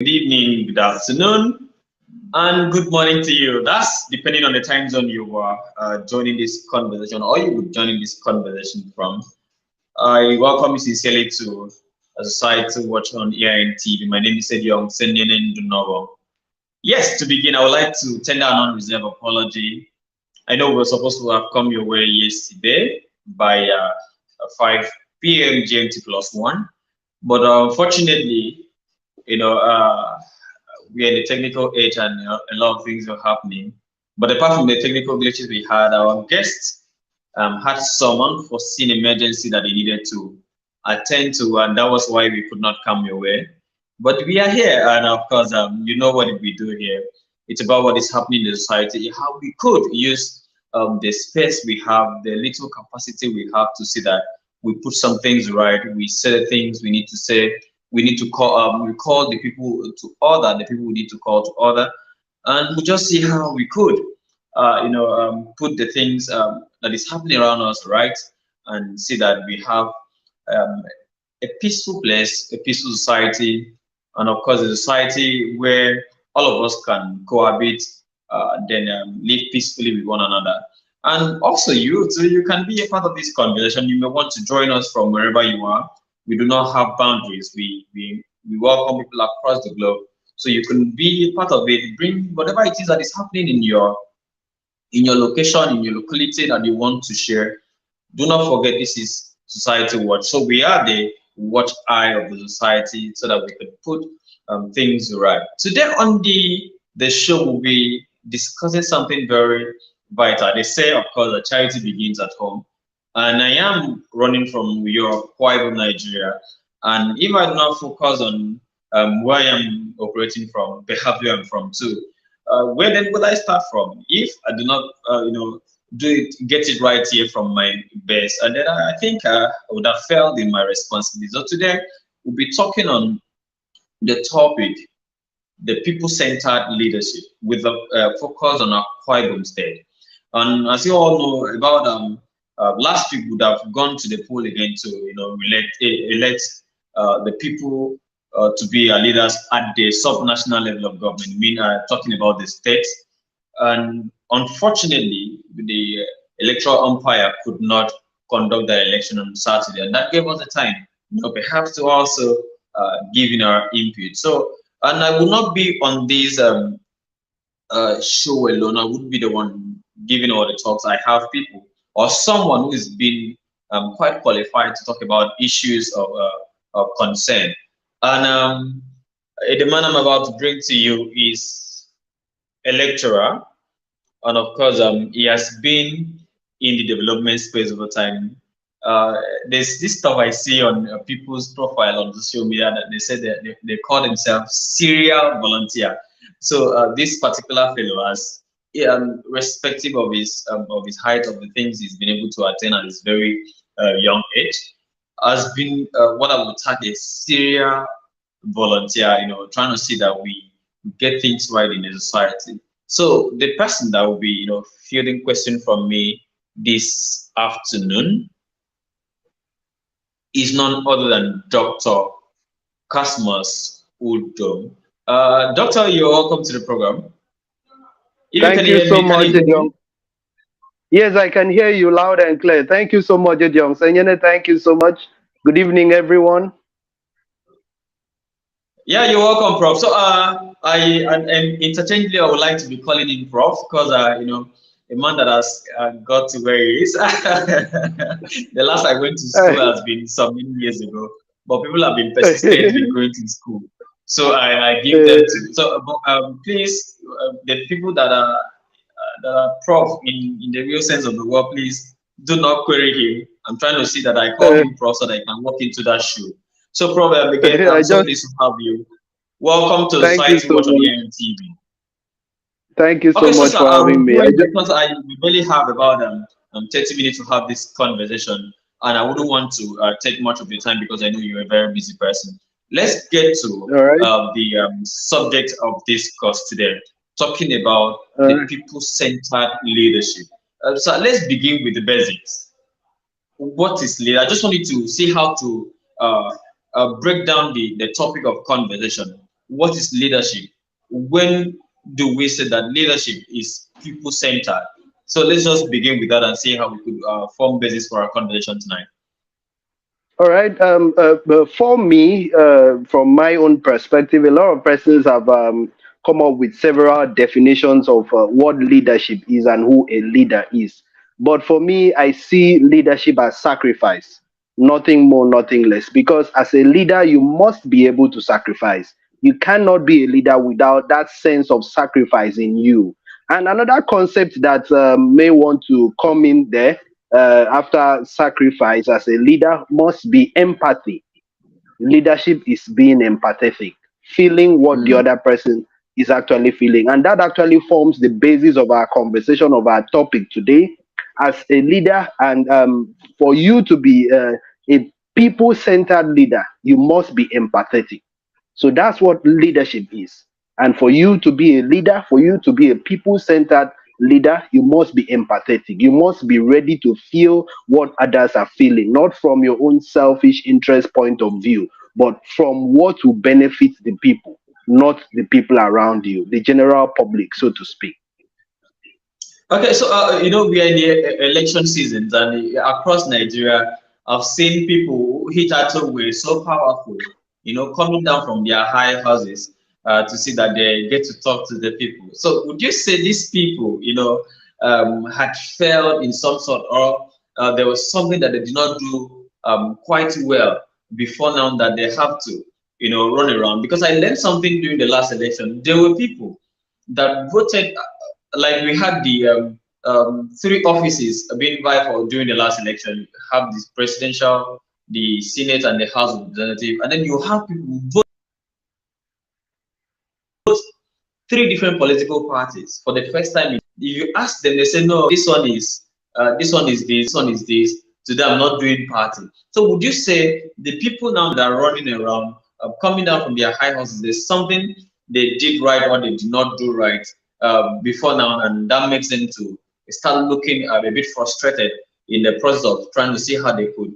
good evening, good afternoon, and good morning to you. That's depending on the time zone you are joining this conversation or you would join this conversation from. I welcome you sincerely to a society watch on AIN TV. My name is Young Senyen Dunovo. Yes, to begin, I would like to tender an unreserved apology. I know we were supposed to have come your way yesterday by 5 p.m. GMT plus one, but unfortunately, you know, we are in the technical age and a lot of things are happening. But apart from the technical glitches we had, our guests had some unforeseen emergency that they needed to attend to, and that was why we could not come your way. But we are here, and of course, you know what we do here. It's about what is happening in the society, how we could use the space we have, the little capacity we have to see that we put some things right, we say the things we need to say, we need to call the people to order, the people we need to call to order, and we just see how we could put the things that is happening around us right, and see that we have um, a peaceful place, a peaceful society, and of course a society where all of us can cohabit, then live peacefully with one another. And also you too, you can be a part of this conversation. You may want to join us from wherever you are. We do not have boundaries. We welcome people across the globe. So you can be a part of it. Bring whatever it is that is happening in your location, in your locality that you want to share. Do not forget this is Society Watch. So we are the watch eye of the society so that we can put things right. Today on the show we'll be discussing something very vital. They say, of course, that charity begins at home. And I am running from Europe, Kwaibu, Nigeria. And if I do not focus on where I am operating from, perhaps where I'm from too, where then will I start from? If I do not, get it right here from my base, and then I think I would have failed in my responsibility. So today we'll be talking on the topic, the people-centered leadership, with a focus on our Kwaibu state. And as you all know, about last week would have gone to the poll again to elect the people to be our leaders at the sub-national level of government. I mean, talking about the states, and unfortunately, the electoral umpire could not conduct the election on Saturday, and that gave us the time, perhaps to also give in our input. So, and I will not be on this show alone. I wouldn't be the one giving all the talks. I have people or someone who has been quite qualified to talk about issues of concern. And the man I'm about to bring to you is a lecturer, and of course, he has been in the development space over time. There's this stuff I see on people's profile on social media that they say that they call themselves serial volunteer. So this particular fellow has, respective of his height, of the things he's been able to attain at his very young age, has been what I would tag a serial volunteer. Trying to see that we get things right in the society. So the person that will be, fielding question from me this afternoon is none other than Dr. Cosmos Udom. Doctor, you're welcome to the program. If you can Thank you hear so me, can much, you hear me? Ediong. Yes, I can hear you loud and clear. Thank you so much, Ediong. Senyene, thank you so much. Good evening, everyone. Yeah, you're welcome, Prof. So, and interchangeably, I would like to be calling him Prof because, a man that has got to where he is. The last I went to school has been some many years ago, but people have been persistently going to school. So I give them to. So, please, the people that are Prof in the real sense of the word, please do not query him. I'm trying to see that I call uh, him Prof so that I can walk into that shoe. So, Prof, again, I I'm so just pleased to have you. Welcome to thank you Society so Watch on much. AIM TV. Thank you so Okay, so much sir, for having me. because we really have about 30 minutes to have this conversation, and I wouldn't want to take much of your time because I know you're a very busy person. Let's get to All right, the subject of this course today, talking about all the right, people-centered leadership. So let's begin with the basics. What is leader? I just wanted to see how to break down the topic of conversation. what is leadership? When do we say that leadership is people centered? So let's just begin with that and see how we could form basis for our conversation tonight. All right. For me, from my own perspective, a lot of persons have come up with several definitions of what leadership is and who a leader is. But for me, I see leadership as sacrifice, nothing more, nothing less. Because as a leader, you must be able to sacrifice. You cannot be a leader without that sense of sacrifice in you. And another concept that may want to come in there after sacrifice as a leader must be empathy. Leadership is being empathetic, feeling what the Mm, other person is actually feeling. And that actually forms the basis of our conversation, of our topic today. As a leader, and for you to be a people centered leader, you must be empathetic. So that's what leadership is. And for you to be a leader, for you to be a people centered leader, you must be empathetic. You must be ready to feel what others are feeling, not from your own selfish interest point of view, but from what will benefit the people, not the people around you, the general public, so to speak. okay, so we are in the election seasons, and across Nigeria, I've seen people who hit out way so powerful, coming down from their high houses to see that they get to talk to the people. So, would you say these people, had failed in some sort, or there was something that they did not do quite well before now that they have to, run around? Because I learned something during the last election. There were people that voted like we had the three offices being vied for during the last election. You have the presidential, the Senate, and the House of Representatives, and then you have people who vote three different political parties for the first time. If you ask them, they say no. This one is this one is this. Today I'm not doing party. So would you say the people now that are running around, coming down from their high houses, there's something they did right or they did not do right before now, and that makes them to start looking a bit frustrated in the process of trying to see how they could,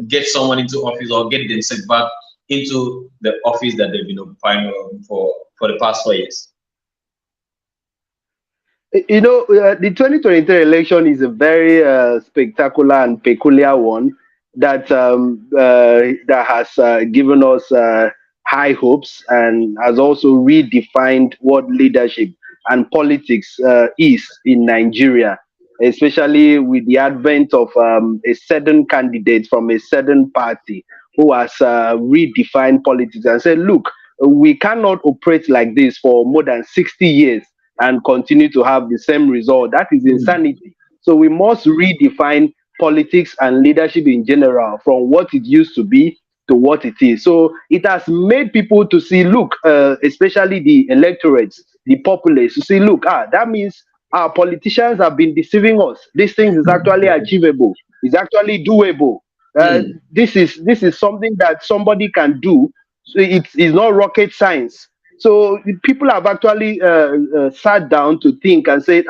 get someone into office or get themselves back into the office that they've been occupying for the past 4 years. The 2023 election is a very spectacular and peculiar one that has given us high hopes and has also redefined what leadership and politics is in Nigeria, especially with the advent of a certain candidate from a certain party who has redefined politics and said, look, we cannot operate like this for more than 60 years and continue to have the same result. That is Mm, insanity. So we must redefine politics and leadership in general from what it used to be to what it is. So it has made people to see, look, especially the electorates, the populace, to see, look, that means our politicians have been deceiving us. This thing is actually achievable. It's actually doable. Uh, mm, this is something that somebody can do. So it's not rocket science. So people have actually sat down to think and said,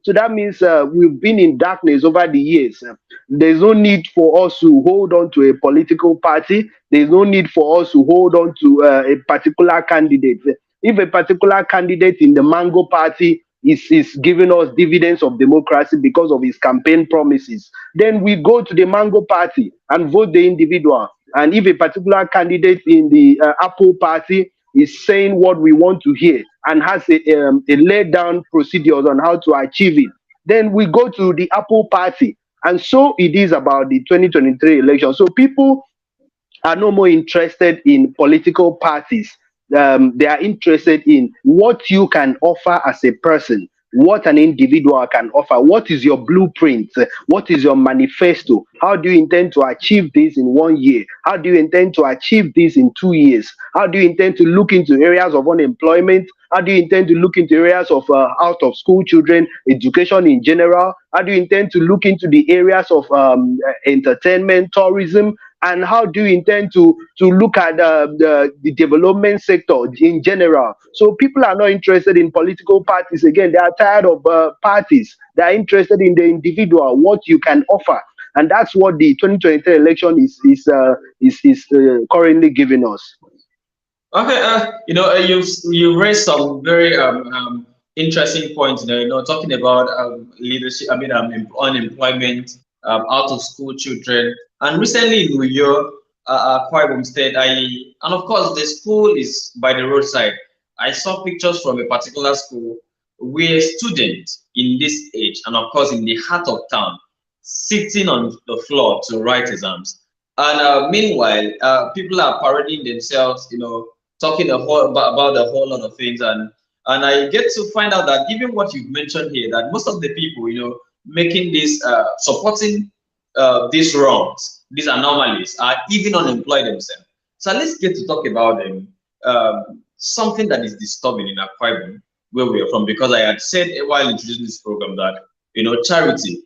so that means we've been in darkness over the years. There's no need for us to hold on to a political party. There's no need for us to hold on to a particular candidate. If a particular candidate in the Mango Party is giving us dividends of democracy because of his campaign promises, then we go to the Mango Party and vote the individual. And if a particular candidate in the Apple Party is saying what we want to hear and has a laid down procedures on how to achieve it, then we go to the Apple Party. And so it is about the 2023 election. So people are no more interested in political parties. They are interested in what you can offer as a person, what an individual can offer. What is your blueprint? What is your manifesto? How do you intend to achieve this in 1 year? How do you intend to achieve this in 2 years? How do you intend to look into areas of unemployment? How do you intend to look into areas of out of school children, education in general? How do you intend to look into the areas of entertainment, tourism? And how do you intend to look at the development sector in general? So people are not interested in political parties again. They are tired of parties. They are interested in the individual, what you can offer, and that's what the 2023 election is currently giving us. Okay, you raised some very interesting points. Talking about leadership. I mean, unemployment, out of school children, and recently in Uyo, Akwa Ibom State. And of course the school is by the roadside. I saw pictures from a particular school where students in this age, and of course in the heart of town, sitting on the floor to write exams. And meanwhile, people are parading themselves, talking about a whole lot of things, and I get to find out that given what you've mentioned here, that most of the people, making this supporting these wrongs, these anomalies, are even unemployed themselves. So let's get to talk about them. Something that is disturbing in Akwa Ibom, where we are from, because I had said while introducing this program that charity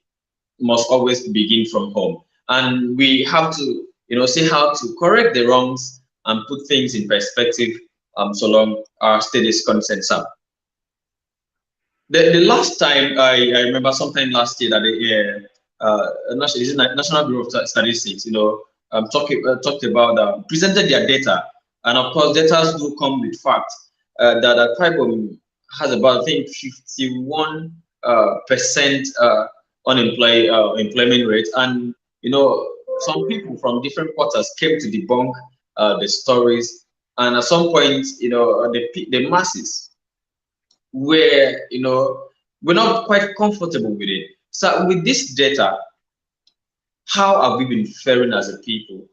must always begin from home, and we have to see how to correct the wrongs and put things in perspective, so long our state is concerned, sir. The last time I remember sometime last year that National Bureau of Statistics, talked about, presented their data, and of course, data do come with facts, that Tribal has about, I think, 51 percent employment rate, and some people from different quarters came to debunk the stories, and at some point, the masses where we're not quite comfortable with it. So with this data, how have we been faring as a people?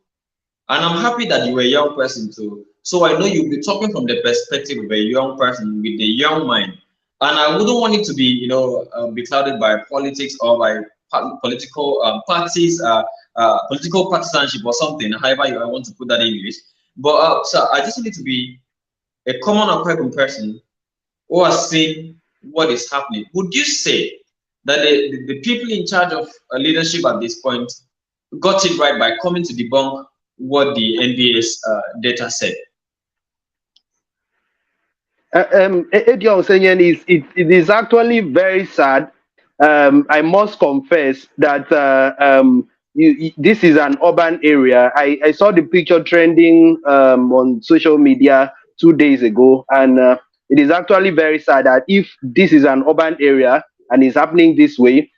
And I'm happy that you were a young person too. So I know you'll be talking from the perspective of a young person with a young mind. And I wouldn't want it to be, be clouded by politics or by political parties, political partisanship or something, however I want to put that in English. But so I just want it to be a common African person who has seen what is happening. Would you say that the people in charge of leadership at this point got it right by coming to debunk what the NBA's data said? Edion Senyen, it is actually very sad. I must confess that this is an urban area. I saw the picture trending on social media 2 days ago, and it is actually very sad that if this is an urban area and is happening this way,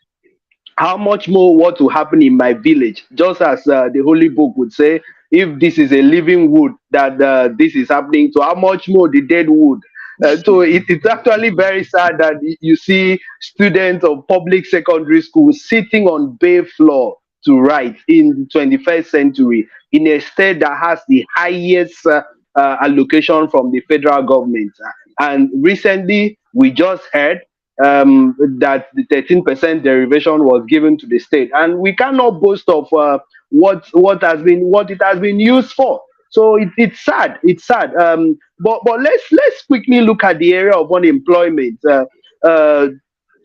how much more what will happen in my village? Just as the Holy Book would say, if this is a living wood that this is happening to, how much more the dead wood? So it's actually very sad that you see students of public secondary schools sitting on bare floor to write in the 21st century in a state that has the highest allocation from the federal government. And recently, we just heard that the 13% derivation was given to the state, and we cannot boast of what it has been used for. So it's sad. It's sad. But let's quickly look at the area of unemployment. Uh,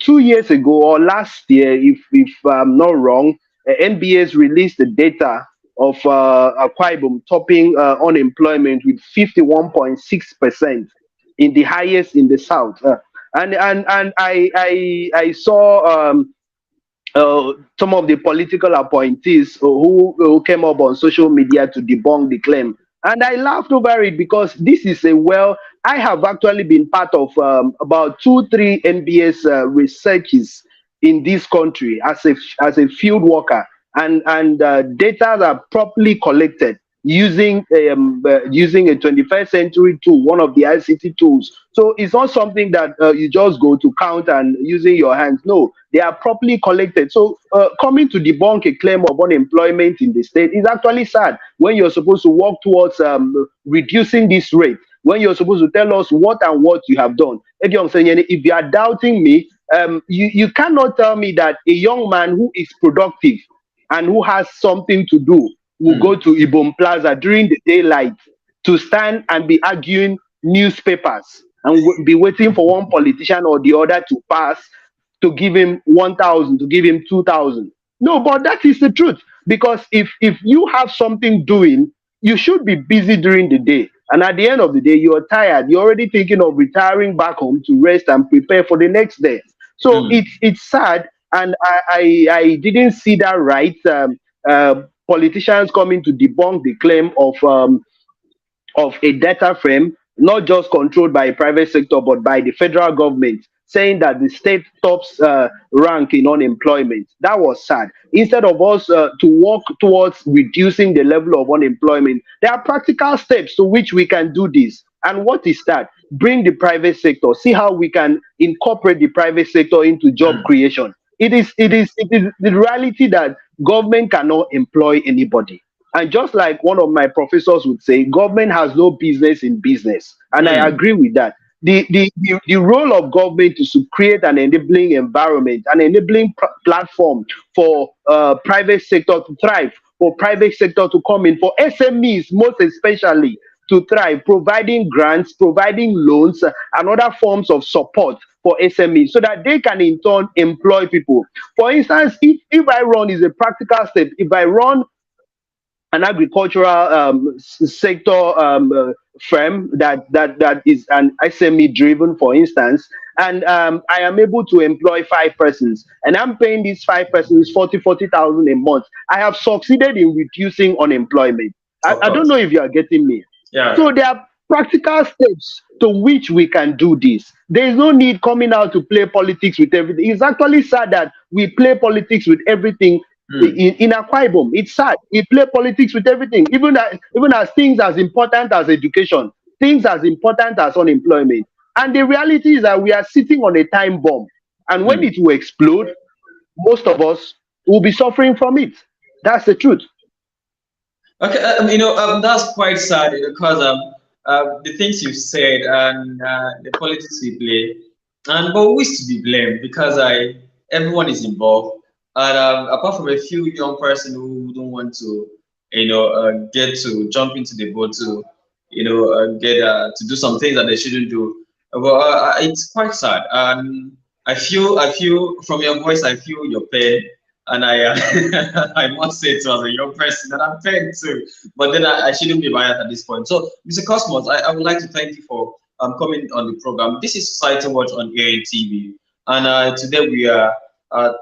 2 years ago or last year, if I'm not wrong, NBS released the data of Akwa Ibom topping unemployment with 51.6% in the highest in the south. And I saw some of the political appointees who came up on social media to debunk the claim. And I laughed over it because this is I have actually been part of about 3 NBS researches in this country as a field worker, and data are properly collected using a 21st century tool, one of the ICT tools. So it's not something that you just go to count and using your hands. No, they are properly collected. So coming to debunk a claim of unemployment in the state is actually sad when you're supposed to work towards reducing this rate, when you're supposed to tell us what and what you have done. If you are doubting me, you cannot tell me that a young man who is productive and who has something to do will go to Ibom Plaza during the daylight to stand and be arguing newspapers and be waiting for one politician or the other to pass to give him 1,000, to give him 2,000. No, but that is the truth. Because if you have something doing, you should be busy during the day. And at the end of the day, you're tired. You're already thinking of retiring back home to rest and prepare for the next day. So it's sad, and I didn't see that right. Politicians coming to debunk the claim of a data frame, not just controlled by a private sector, but by the federal government, saying that the state tops rank in unemployment. That was sad. Instead of us to work towards reducing the level of unemployment, there are practical steps to which we can do this. And what is that? Bring the private sector. See how we can incorporate the private sector into job mm, creation. It is the reality that government cannot employ anybody. And just like one of my professors would say, government has no business in business. And I mm, agree with that. The role of government is to create an enabling environment, an enabling platform for private sector to thrive, for private sector to come in, for SMEs most especially to thrive, providing grants, providing loans, and other forms of support for SMEs so that they can in turn employ people. For instance, if I run is a practical step, if I run an agricultural sector firm that is an SME driven, for instance, and I am able to employ 5 persons, and I'm paying these 5 persons 40,000 a month. I have succeeded in reducing unemployment. of I don't know course. if you are getting me. Yeah. So there are practical steps to which we can do this. There is no need coming out to play politics with everything. It's actually sad that we play politics with everything Mm, in Akwa Ibom. It's sad. We play politics with everything, even as things as important as education, things as important as unemployment. And the reality is that we are sitting on a time bomb. And when mm. it will explode, most of us will be suffering from it. That's the truth. Okay, that's quite sad because the things you said and the politics we play, and but who is to be blamed because everyone is involved, and apart from a few young person who don't want to, get to jump into the boat to, get to do some things that they shouldn't do. Well, it's quite sad. I feel from your voice, I feel your pain, and I must say too, as a young person, that I'm paid too. But then I shouldn't be biased at this point. So, Mr. Cosmos, I would like to thank you for coming on the program. This is Society Watch on ANTV, and today we are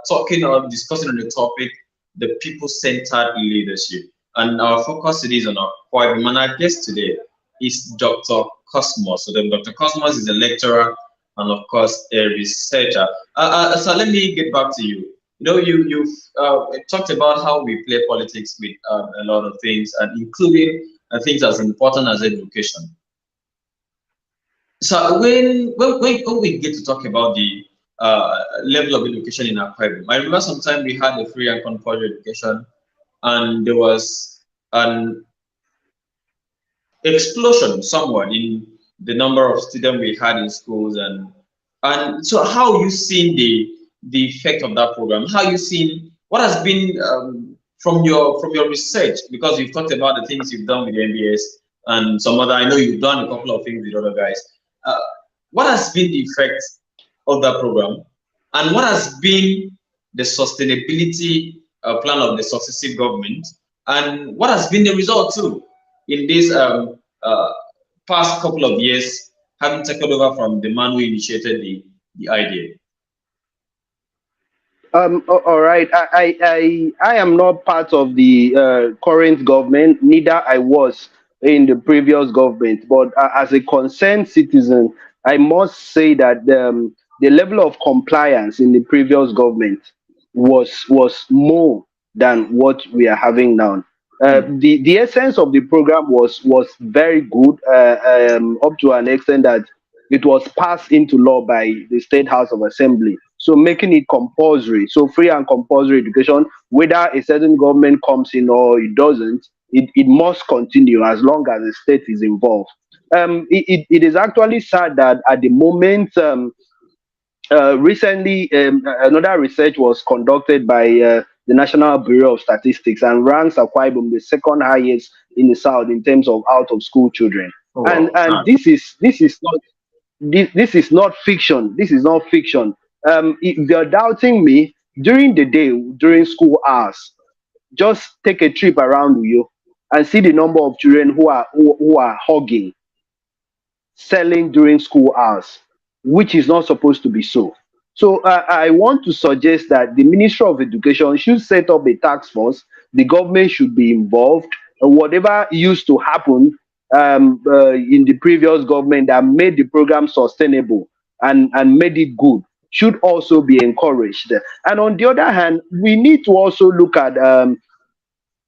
talking or discussing on the topic, the people-centered leadership, and our focus today is on our quiet. And our guest today is Dr. Cosmos. So, then Dr. Cosmos is a lecturer and, of course, a researcher. So let me get back to you. You've talked about how we play politics with a lot of things, and including things as important as education. So when we get to talk about the level of education in our private, I remember sometime we had a free and compulsory education, and there was an explosion somewhat in the number of students we had in schools, and so how you seen the effect of that program? How you seen what has been from your research, because you've talked about the things you've done with the MBS and some other. I know you've done a couple of things with other guys. Uh, what has been the effect of that program, and what has been the sustainability plan of the successive government, and what has been the result too in this past couple of years, having taken over from the man who initiated the idea? All right. I am not part of the current government. Neither I was in the previous government. But as a concerned citizen, I must say that the level of compliance in the previous government was more than what we are having now. Hmm. The essence of the program was very good, up to an extent that it was passed into law by the State House of Assembly, so making it compulsory, so free and compulsory education, whether a certain government comes in or it doesn't, it must continue as long as the state is involved. It is actually sad that at the moment, recently, another research was conducted by the National Bureau of Statistics and ranks Akwa Ibom the second highest in the south in terms of out of school children. Oh And wow, and sad. this is not fiction. This is not fiction. If you're doubting me, during the day, during school hours, just take a trip around you and see the number of children who are hogging, selling during school hours, which is not supposed to be so. So I want to suggest that the Ministry of Education should set up a task force. The government should be involved. And whatever used to happen in the previous government that made the program sustainable and made it good should also be encouraged. And on the other hand, we need to also look at the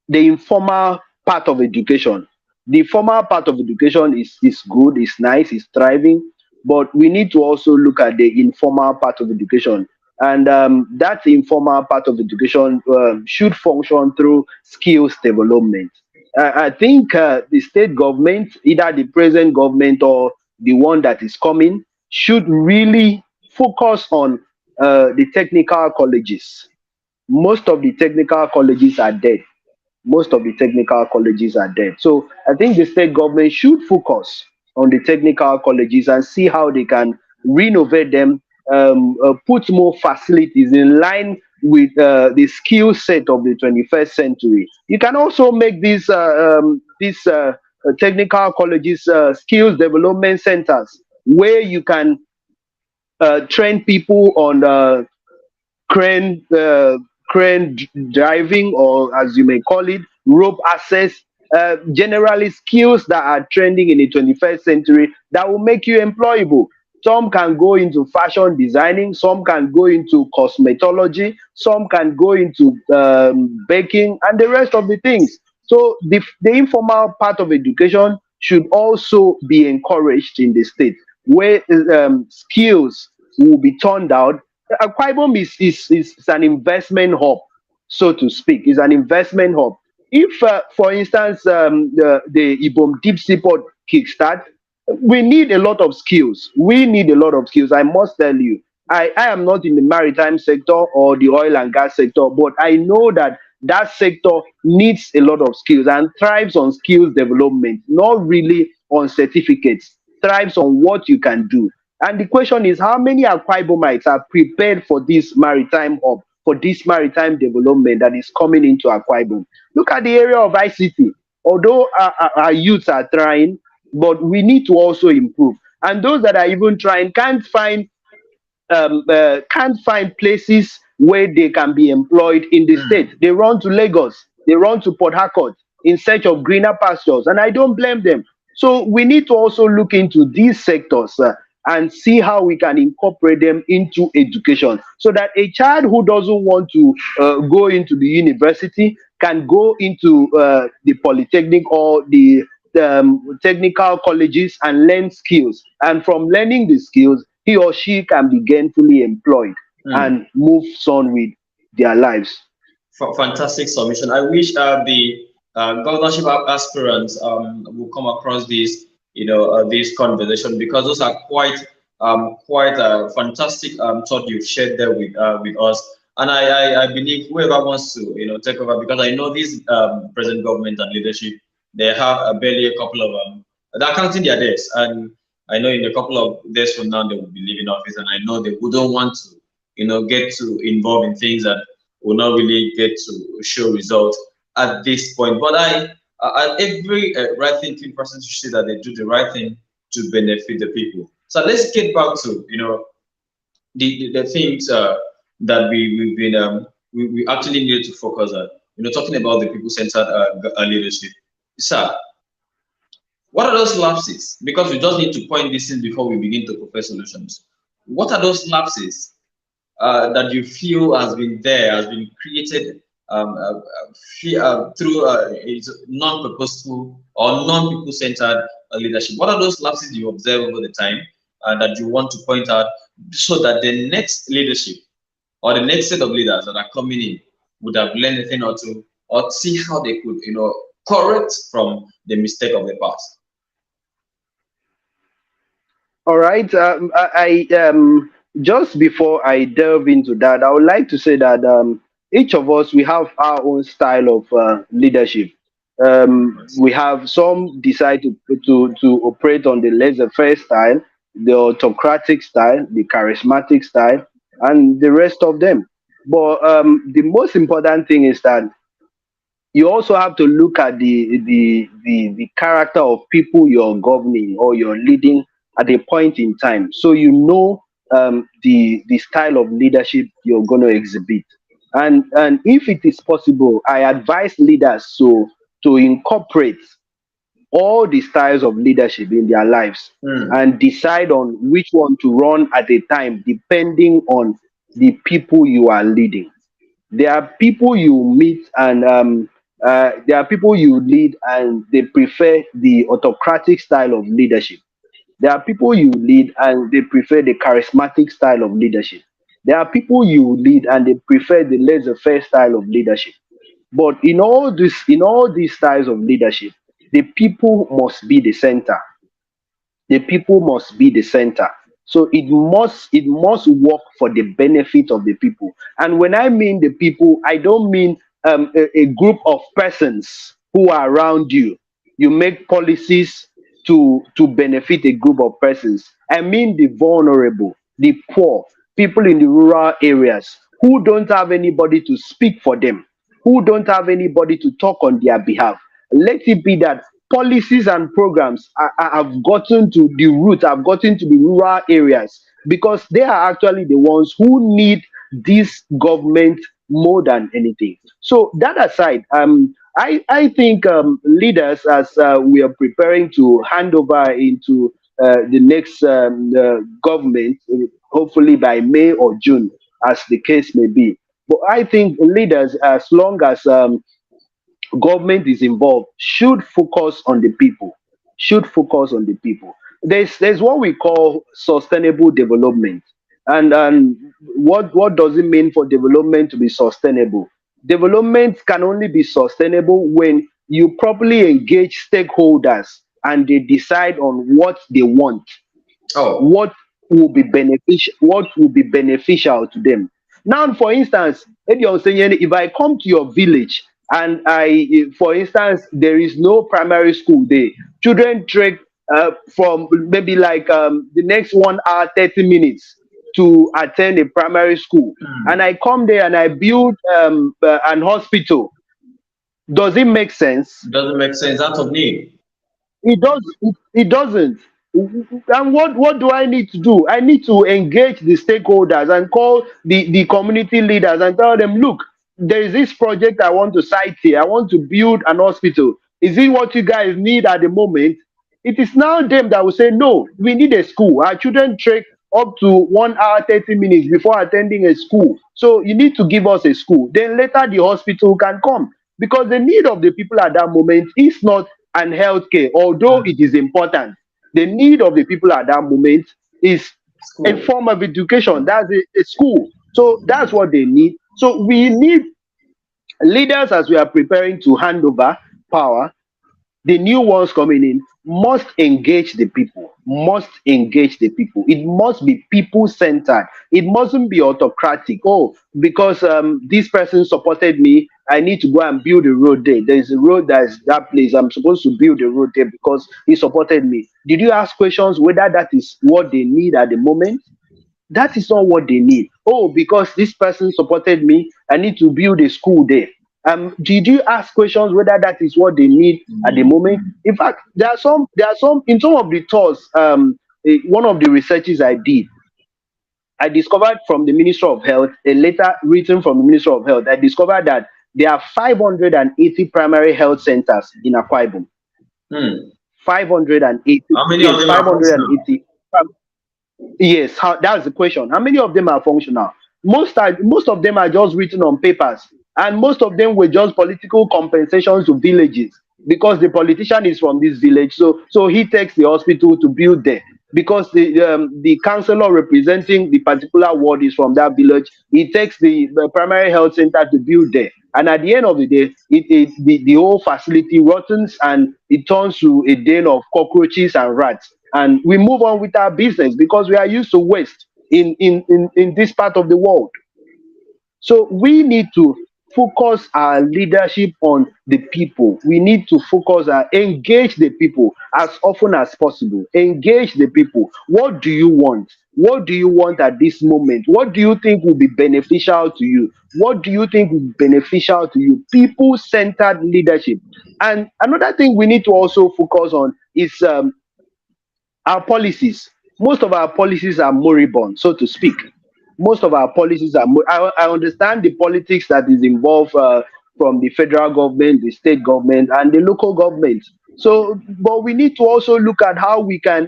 informal part of education. The formal part of education is good, is nice, is thriving, but we need to also look at the informal part of education. And that informal part of education should function through skills development. I think the state government, either the present government or the one that is coming, should really focus on the technical colleges. Most of the technical colleges are dead. Most of the technical colleges are dead. So I think the state government should focus on the technical colleges and see how they can renovate them, put more facilities in line with the skill set of the 21st century. You can also make these technical colleges skills development centers where you can train people on crane driving, or as you may call it, rope access, generally skills that are trending in the 21st century that will make you employable. Some can go into fashion designing, some can go into cosmetology, some can go into baking and the rest of the things. So the informal part of education should also be encouraged in the state, where skills will be turned out. Aquaibom is an investment hub, so to speak. It's an investment hub. If, for instance, the Ibom Deep Seaport kickstart, we need a lot of skills. We need a lot of skills. I must tell you, I am not in the maritime sector or the oil and gas sector, but I know that that sector needs a lot of skills and thrives on skills development, not really on certificates. Thrives on what you can do. And the question is, how many Akwa Ibomites are prepared for this maritime hub, for this maritime development that is coming into Akwa Ibom? Look at the area of ICT. Although our youths are trying, but we need to also improve. And those that are even trying can't find places where they can be employed in the state. They run to Lagos, they run to Port Harcourt in search of greener pastures, and I don't blame them. So we need to also look into these sectors and see how we can incorporate them into education, so that a child who doesn't want to go into the university can go into the polytechnic or the technical colleges and learn skills. And from learning the skills, he or she can be gainfully employed Hmm. and move on with their lives. Fantastic submission. I wish the governorship aspirants will come across this conversation, because those are quite fantastic thought you've shared there with us. And I believe whoever wants to take over, because I know this present government and leadership, they have barely a couple of they're counting their days, and I know in a couple of days from now they will be leaving office, and I know they wouldn't want to get to involve in things that will not really get to show results at this point. But every right thinking person should say that they do the right thing to benefit the people. So let's get back to the things that we've been we actually needed to focus on. Talking about the people centered leadership. Sir, what are those lapses? Because we just need to point this in before we begin to propose solutions. What are those lapses that you feel has been there, has been created through non-purposeful or non-people centered leadership? What are those lapses you observe over the time that you want to point out, so that the next leadership or the next set of leaders that are coming in would have learned a thing or two, or see how they could, correct from the mistake of the past? All right. Just before I delve into that, I would like to say that each of us, we have our own style of leadership. We have some decide to operate on the laissez-faire style, the autocratic style, the charismatic style, and the rest of them. But the most important thing is that you also have to look at the character of people you're governing or you're leading at a point in time, so you know the style of leadership you're going to exhibit. And if it is possible, I advise leaders to incorporate all the styles of leadership in their lives Hmm. and decide on which one to run at a time, depending on the people you are leading. There are people you meet and there are people you lead and they prefer the autocratic style of leadership. There are people you lead and they prefer the charismatic style of leadership. There are people you lead and they prefer the laissez-faire style of leadership. But in all these styles of leadership, the people must be the center. The people must be the center. So it must work for the benefit of the people. And when I mean the people, I don't mean a group of persons who are around you. You make policies to benefit a group of persons. I mean the vulnerable, the poor, people in the rural areas who don't have anybody to speak for them, who don't have anybody to talk on their behalf. Let it be that policies and programs have gotten to the root, have gotten to the rural areas, because they are actually the ones who need this government more than anything. So that aside, I think leaders, as we are preparing to hand over into the next government, hopefully by May or June, as the case may be. But I think leaders, as long as government is involved, should focus on the people, should focus on the people. There's what we call sustainable development. And what does it mean for development to be sustainable? Development can only be sustainable when you properly engage stakeholders and they decide on what they want, Oh. what what will be beneficial to them. Now, for instance, if I come to your village and for instance, there is no primary school there, children trek from maybe like the next 1 hour 30 minutes to attend a primary school, Hmm. and I come there and I build an hospital. Does it make sense? Doesn't make sense out of need. It doesn't. And what do I need to do? I need to engage the stakeholders and call the community leaders and tell them, look, there is this project I want to cite here. I want to build an hospital. Is it what you guys need at the moment? It is now them that will say, no, we need a school. Our children trek up to 1 hour 30 minutes before attending a school. So you need to give us a school. Then later the hospital can come. Because the need of the people at that moment is not an healthcare, although it is important. The need of the people at that moment is a School. form of education. That's a school. So that's what they need. So we need leaders, as we are preparing to hand over power, the new ones coming in must engage the people, must engage the people. It must be people centered. It mustn't be autocratic. Oh, because this person supported me, I need to go and build a road there. There's a road that's that place, I'm supposed to build a road there because he supported me. Did you ask questions whether that is what they need at the moment? That is not what they need. Oh, because this person supported me, I need to build a school there. Did you ask questions whether that is what they need at the moment? In fact, there are some in some of the tours. One of the researches I did, I discovered from the Minister of Health, a letter written from the Minister of Health. I discovered that there are 580 primary health centers in Akwa Ibom. Hmm. 580. How many of Yes, them are functional? 580. Yes, that's the question. How many of them are functional? Most of them are just written on papers, and most of them were just political compensations to villages because the politician is from this village, so he takes the hospital to build there. Because the councillor representing the particular ward is from that village, he takes the primary health center to build there. And at the end of the day, the whole facility rottens and it turns to a den of cockroaches and rats. And we move on with our business because we are used to waste in this part of the world. So we need to focus our leadership on the people. We need to focus and engage the people as often as possible. Engage the people. What do you want? What do you want at this moment? What do you think will be beneficial to you? What do you think will be beneficial to you? People centered leadership. And another thing we need to also focus on is our policies. Most of our policies are moribund, so to speak. Most of our policies are. I understand the politics that is involved from the federal government, the state government, and the local government. So, but we need to also look at how we can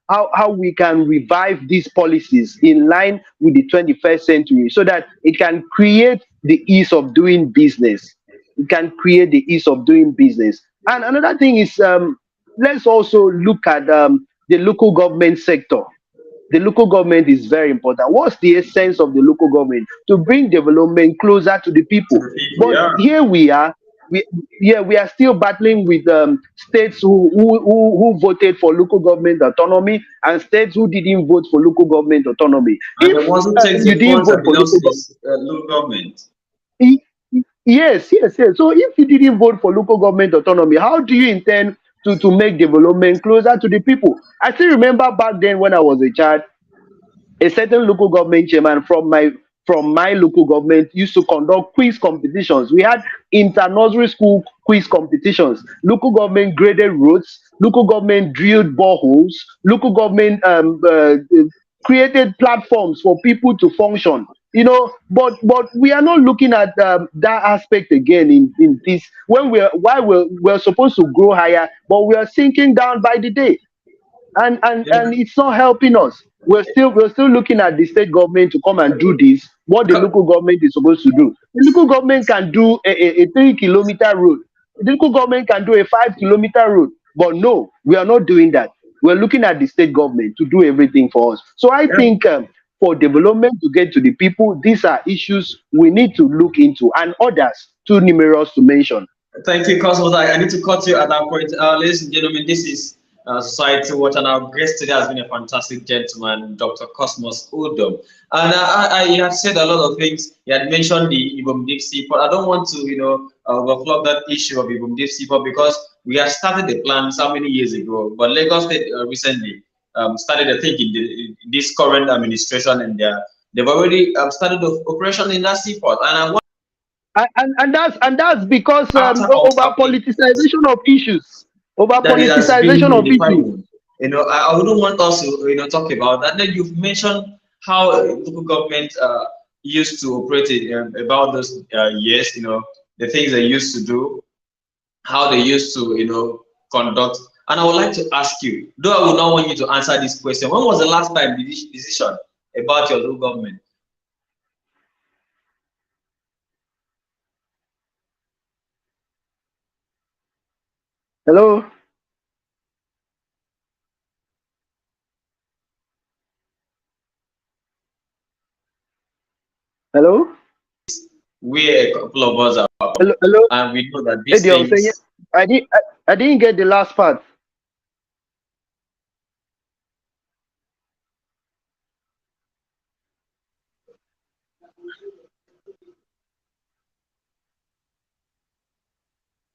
how we can revive these policies in line with the 21st century, so that it can create the ease of doing business. It can create the ease of doing business. And another thing is, let's also look at the local government sector. The local government is very important. What's the essence of the local government? To bring development closer to the To people. the people, But yeah. here we are, we yeah, we are still battling with states who voted for local government autonomy, and states who didn't vote for local government autonomy. And the If ones who take you the didn't funds vote that for belongs local to government, this local government. yes, yes, yes. So if you didn't vote for local government autonomy, how do you intend to make development closer to the people? I still remember back then when I was a child, a certain local government chairman from my local government used to conduct quiz competitions. We had inter-nursery school quiz competitions. Local government graded roads, local government drilled boreholes, local government created platforms for people to function. But we are not looking at that aspect again in this, when we're supposed to grow higher, but we are sinking down by the day, Yeah. and it's not helping us. We're still looking at the state government to come and do this what the Co- local government is supposed to do. The local government can do a 3 kilometer road. The local government can do a 5 kilometer road. But no, we are not doing that. We're looking at the state government to do everything for us. So I yeah. think, for development to get to the people, these are issues we need to look into, and others too numerous to mention. Thank you, Cosmos. I need to cut you at that point. Ladies and gentlemen, this is Society Watch, and our guest today has been a fantastic gentleman, Dr. Cosmos Udom. And he had said a lot of things. He had mentioned the Ibom Deep Sea Port. I don't want to, overflow that issue of Ibom Deep Sea Port, because we have started the plan so many years ago. But Lagos State recently started, I think, in this current administration, and they've already started the operation in that seaport. And I want, And that's because after what's over happening, politicization of issues. Over that it has been politicization in of the issues. pipeline. I wouldn't want us to, talk about that. Then you've mentioned how local government used to operate it, about those years, the things they used to do, how they used to, conduct. And I would like to ask you, though I would not want you to answer this question, when was the last time the decision about your local government? Hello. Hello. Where a couple of us are from, Hello. Hello. and we know that these Eddie, I was saying, things. I didn't get the last part.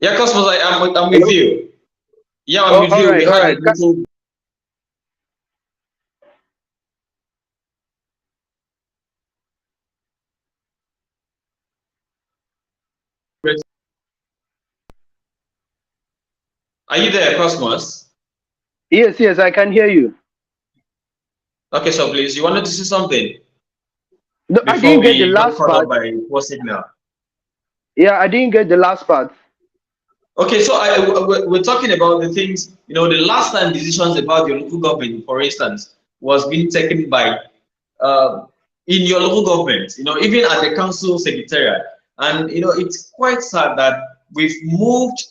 Yeah, Cosmos, I'm with Hello. you. Yeah, I'm Oh, with all you. We right. All had a right. little. Are you there, Cosmos? Yes, yes, I can hear you. Okay, so please, you wanted to say something No, I before didn't get the we got last cut off part. by poor signal. Yeah, I didn't get the last part. Okay, so we're talking about the things, the last time decisions about your local government, for instance, was being taken by, uh, in your local government, even at the council secretariat. And, it's quite sad that we've moved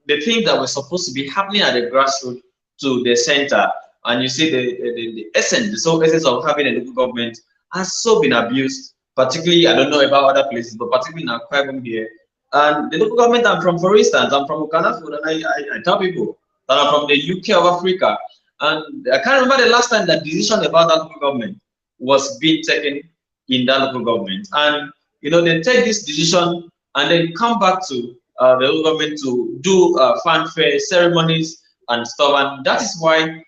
the things that were supposed to be happening at the grassroots to the center. And you see the essence, the sole essence of having a local government has so been abused, particularly, I don't know about other places, but particularly in Akwa Ibom here. And the local government I'm from, for instance, I'm from Okanafu, and I tell people that I'm from the UK of Africa. And I can't remember the last time that decision about that local government was being taken in that local government. And they take this decision and then come back to the local government to do fanfare ceremonies and stuff. And that is why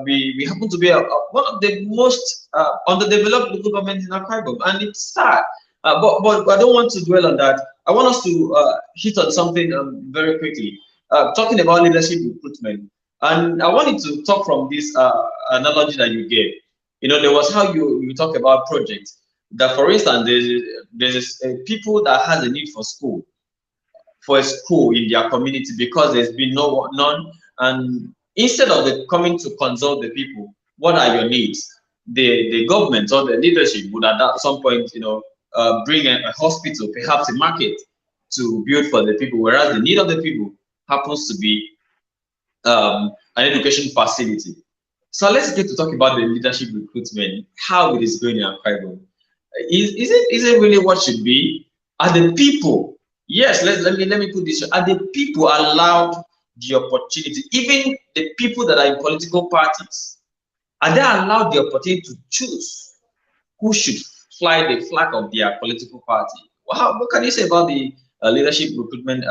we happen to be one of the most underdeveloped local governments in Akwa Ibom. And it's sad. But I don't want to dwell on that. I want us to hit on something very quickly, talking about leadership recruitment. And I wanted to talk from this analogy that you gave. There was how you talk about projects. That, for instance, there's people that has a need for school. for a school in their community because there's been none. And instead of the coming to consult the people, what are your needs? The government or the leadership would at some point, bring a hospital, perhaps a market to build for the people, whereas the need of the people happens to be an education facility. So let's get to talk about the leadership recruitment, how it is going in Akwa Ibom. Is it really what should be? Are the people, yes, let me put this, are the people allowed the opportunity, even the people that are in political parties, are they allowed the opportunity to choose who should fly the flag of their political party? What can you say about the leadership recruitment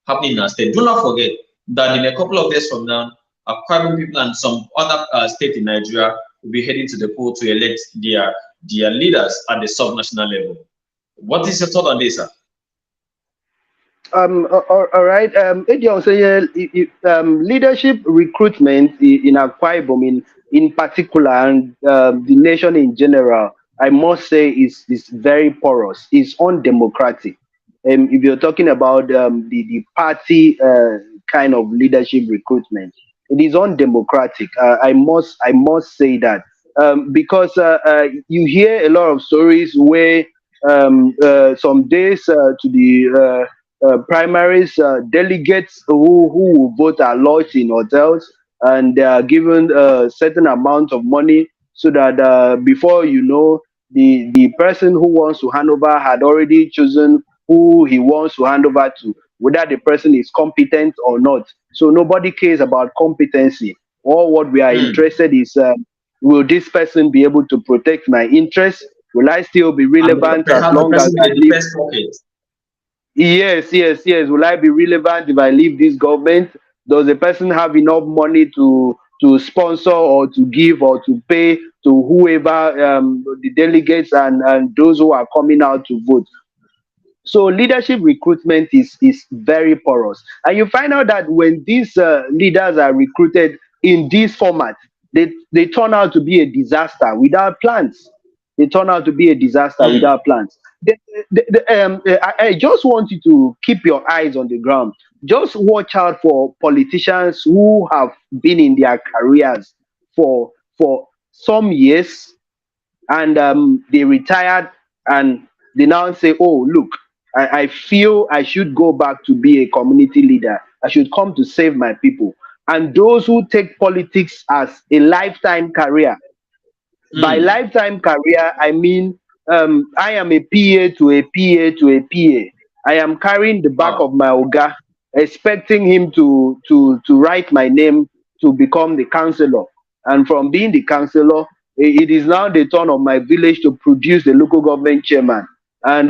happening in our state? Do not forget that in a couple of days from now, Akwa people and some other states in Nigeria will be heading to the poll to elect their leaders at the subnational level. What is your thought on this, sir? All right. Eji say leadership recruitment in Akwa Ibom in particular, and the nation in general, I must say is very porous. It's undemocratic. If you're talking about the party kind of leadership recruitment, it is undemocratic. I must say that because you hear a lot of stories where some days to the primaries, delegates who will vote are lodged in hotels, and they are given a certain amount of money so that before you know, the person who wants to hand over had already chosen who he wants to hand over to, whether the person is competent or not. So nobody cares about competency. All what we are Hmm. interested is, will this person be able to protect my interests? Will I still be And relevant as perhaps the long as person with I the live? deepest pocket. Yes, yes, yes. Will I be relevant if I leave this government? Does the person have enough money to sponsor or to give or to pay to whoever, the delegates and those who are coming out to vote? So leadership recruitment is very porous, and you find out that when these leaders are recruited in this format, they turn out to be a disaster without plans. They turn out to be a disaster Hmm. without plans. I just want you to keep your eyes on the ground. Just watch out for politicians who have been in their careers for some years, and they retired, and they now say, oh look, I feel I should go back to be a community leader. I should come to save my people. And those who take politics as a lifetime career, by Hmm. lifetime career, I mean, I am a PA to a PA to a PA. I am carrying the back Wow. of my Oga, expecting him to write my name to become the councillor. And from being the councillor, it is now the turn of my village to produce the local government chairman. And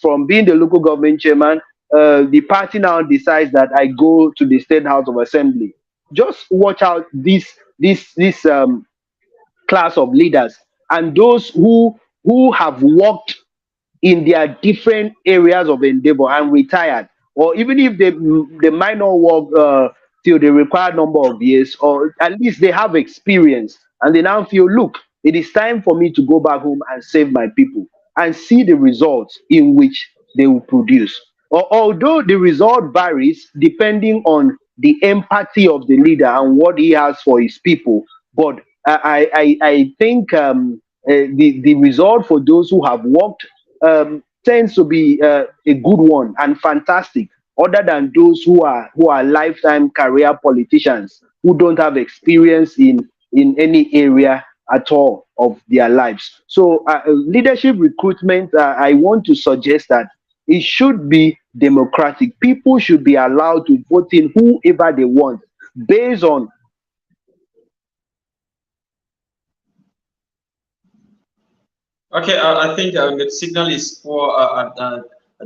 from being the local government chairman, the party now decides that I go to the State House of Assembly. Just watch out this class of leaders, and those who have worked in their different areas of endeavor and retired, or even if they might not work till the required number of years, or at least they have experience, and they now feel, look, it is time for me to go back home and save my people, and see the results in which they will produce. Although the result varies depending on the empathy of the leader and what he has for his people, but I think the result for those who have worked tends to be a good one and fantastic, other than those who are lifetime career politicians who don't have experience in any area at all of their lives. So leadership recruitment, I want to suggest that it should be democratic. People should be allowed to vote in whoever they want based on. Okay, I think the signal is poor at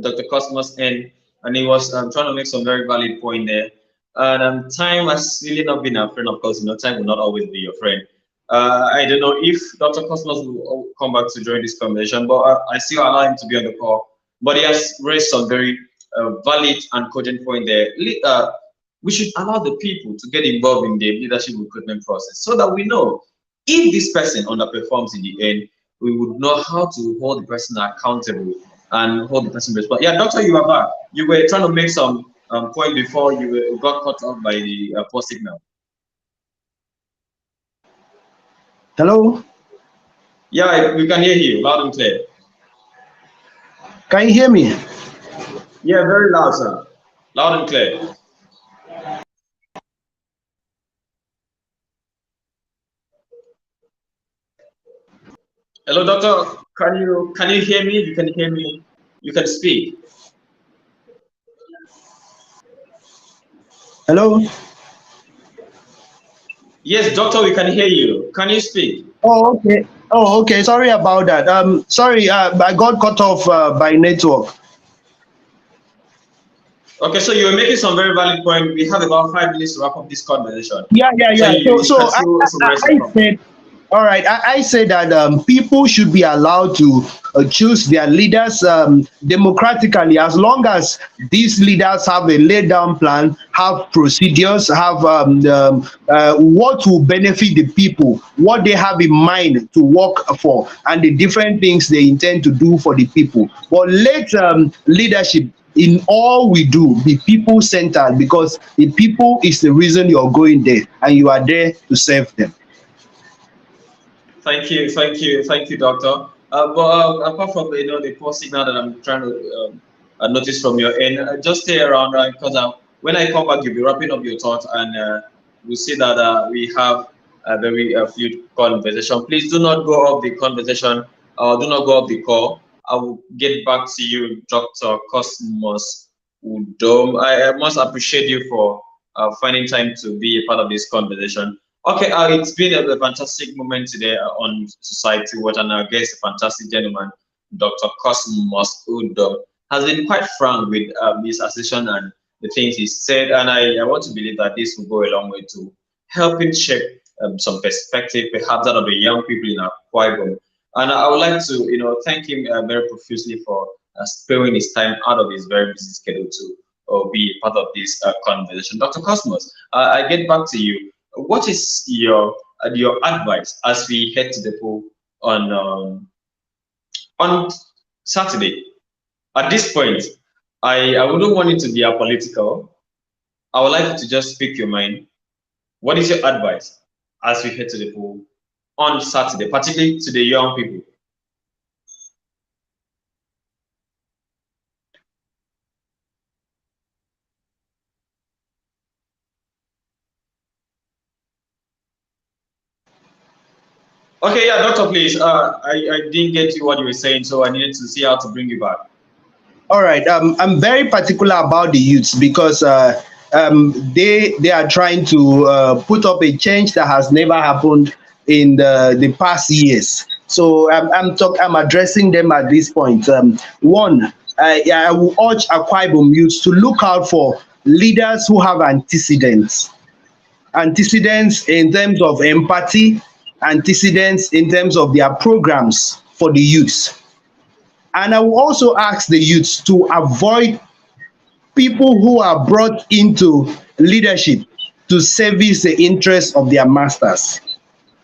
Dr. Cosmos end, and he was trying to make some very valid point there. And time has really not been our friend, of course. Time will not always be your friend. I don't know if Dr. Cosmos will come back to join this conversation, but I still allow him to be on the call. But he has raised some very valid and cogent point there. We should allow the people to get involved in the leadership recruitment process so that we know if this person underperforms in the end, we would know how to hold the person accountable and hold the person responsible. Yeah, doctor, you are back. You were trying to make some point before you got cut off by the poor signal. Hello? Yeah, we can hear you loud and clear. Can you hear me? Yeah, very loud, sir. Loud and clear. Hello, doctor. Can you hear me? You can hear me. You can speak. Hello? Yes, doctor, we can hear you. Can you speak? Oh, okay. Oh, okay. Sorry about that. Sorry, I got cut off by network. Okay, so you were making some very valid point. We have about 5 minutes to wrap up this conversation. Yeah, yeah, So yeah. you, you can still summarize your I point. said, all right. I said that people should be allowed to choose their leaders democratically, as long as these leaders have a laid down plan, have procedures, have what will benefit the people, what they have in mind to work for, and the different things they intend to do for the people. But let leadership in all we do be people centered, because the people is the reason you're going there and you are there to serve them. Thank you, doctor. But apart from the poor signal that I'm trying to notice from your end, just stay around, right? Because when I come back, you'll be wrapping up your thoughts, and we'll see that we have a very fluid conversation. Please do not go off the conversation. Do not go off the call. I will get back to you, Dr. Cosmos Udom. I must appreciate you for finding time to be a part of this conversation. Okay, it's been a fantastic moment today on Society Watch, and our guest, a fantastic gentleman, Dr. Cosmos Udo, has been quite frank with his assertion and the things he said, and I want to believe that this will go a long way to helping shape some perspective, perhaps that of the young people in our Ibom. And I would like to, thank him very profusely for sparing his time out of his very busy schedule to be part of this conversation. Dr. Cosmos, I get back to you. What is your advice as we head to the pool on Saturday? At this point, I wouldn't want it to be apolitical. I would like you to just speak your mind. What is your advice as we head to the pool on Saturday, particularly to the young people? Okay, yeah, doctor, please. I didn't get you what you were saying, so I needed to see how to bring you back. All right. I'm very particular about the youths, because they are trying to put up a change that has never happened in the past years. So I'm addressing them at this point. One, I will urge Akwa Ibom youths to look out for leaders who have antecedents in terms of empathy, antecedents in terms of their programs for the youth. And I will also ask the youths to avoid people who are brought into leadership to service the interests of their masters.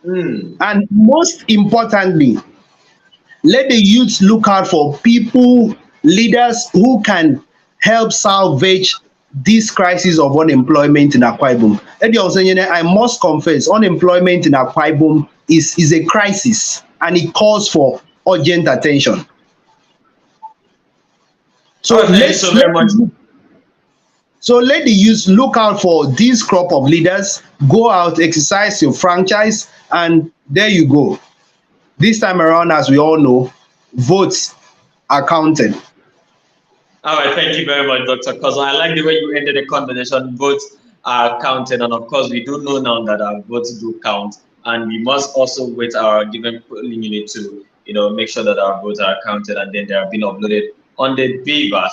Mm. And most importantly, let the youths look out for people, leaders who can help salvage this crisis of unemployment in Akwa Ibom. I must confess, unemployment in Akwa Ibom is a crisis, and it calls for urgent attention. So Oh, thank you so very much. let the youth look out for this crop of leaders, go out, exercise your franchise, and there you go. This time around, as we all know, votes are counted. All right, thank you very much, Doctor. Because I like the way you ended the conversation. Votes are counted, and of course, we do know now that our votes do count, and we must also wait our given polling unit to, make sure that our votes are counted, and then they are being uploaded on the Beavers.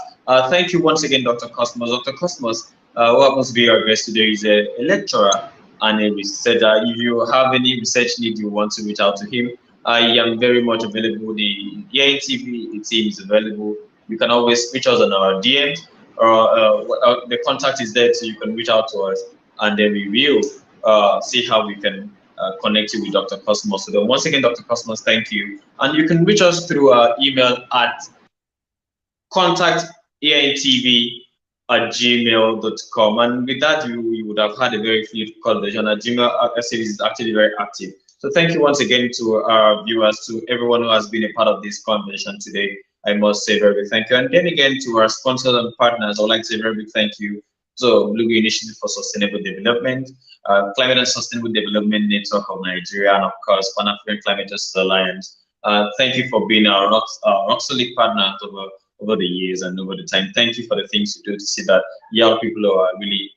Thank you once again, Dr. Cosmos. Dr. Cosmos, who happens to be our guest today, is a lecturer and a researcher. If you have any research need, you want to reach out to him. I am very much available. The ENTV team is available. You can always reach us on our DMs, or the contact is there, so you can reach out to us, and then we will see how we can connect you with Dr. Cosmos. So then once again, Dr. Cosmos, thank you. And you can reach us through our email at contact antv@gmail.com. And with that, you would have had a very fluid conversation. Gmail service is actually very active. So thank you once again to our viewers, to everyone who has been a part of this conversation today. I must say very big thank you. And then again to our sponsors and partners, I would like to say very big thank you to Blue Initiative for Sustainable Development, Climate and Sustainable Development Network of Nigeria, and of course, Pan-African Climate Justice Alliance. Thank you for being our rock solid partner over the years and over the time. Thank you for the things you do to see that young people are really,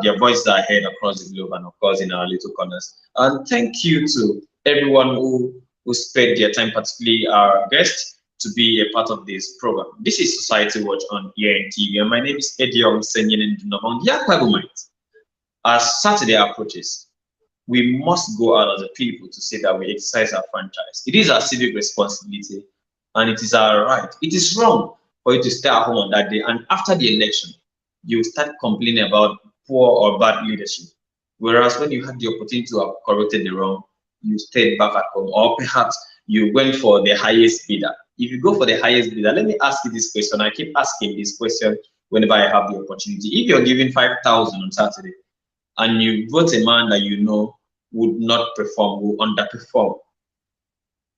their voices are heard across the globe and of course in our little corners. And thank you to everyone who spared their time, particularly our guests, to be a part of this program. This is Society Watch on ENTV, and my name is Edion Senyen Ndunamong. As Saturday approaches, we must go out as a people to say that we exercise our franchise. It is our civic responsibility, and it is our right. It is wrong for you to stay at home on that day, and after the election, you start complaining about poor or bad leadership. Whereas when you had the opportunity to have corrected the wrong, you stayed back at home, or perhaps you went for the highest bidder. If you go for the highest bidder, let me ask you this question. I keep asking this question whenever I have the opportunity. If you're giving 5,000 on Saturday and you vote a man that you know would not perform, will underperform,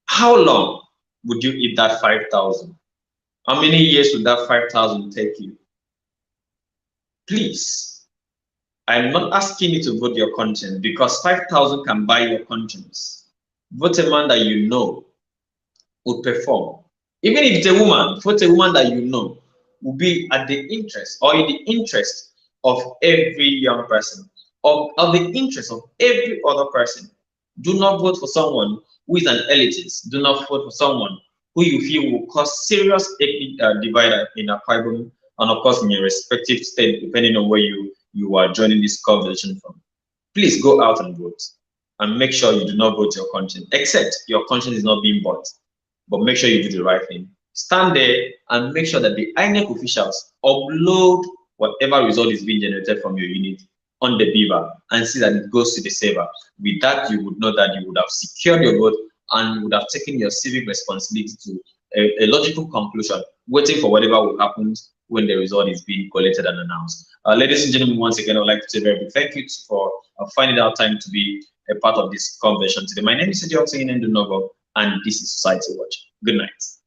how long would you eat that 5,000? How many years would that 5,000 take you? Please, I'm not asking you to vote your conscience, because 5,000 can buy your conscience. Vote a man that you know would perform. Even if it's a woman, vote a woman that you know will be at the interest or in the interest of every young person, of the interest of every other person. Do not vote for someone who is an elitist. Do not vote for someone who you feel will cause serious ethnic divide in Akwa Ibom, and of course in your respective state, depending on where you are joining this conversation from. Please go out and vote, and make sure you do not vote your conscience, except your conscience is not being bought. But make sure you do the right thing. Stand there and make sure that the INEC officials upload whatever result is being generated from your unit on the beaver and see that it goes to the saver. With that, you would know that you would have secured your vote and you would have taken your civic responsibility to a logical conclusion, waiting for whatever will happen when the result is being collected and announced. Ladies and gentlemen, once again, I would like to say a very big thank you for finding out time to be a part of this conversation today. My name is Edion Senyen Ndunamong, and this is Society Watch. Good night.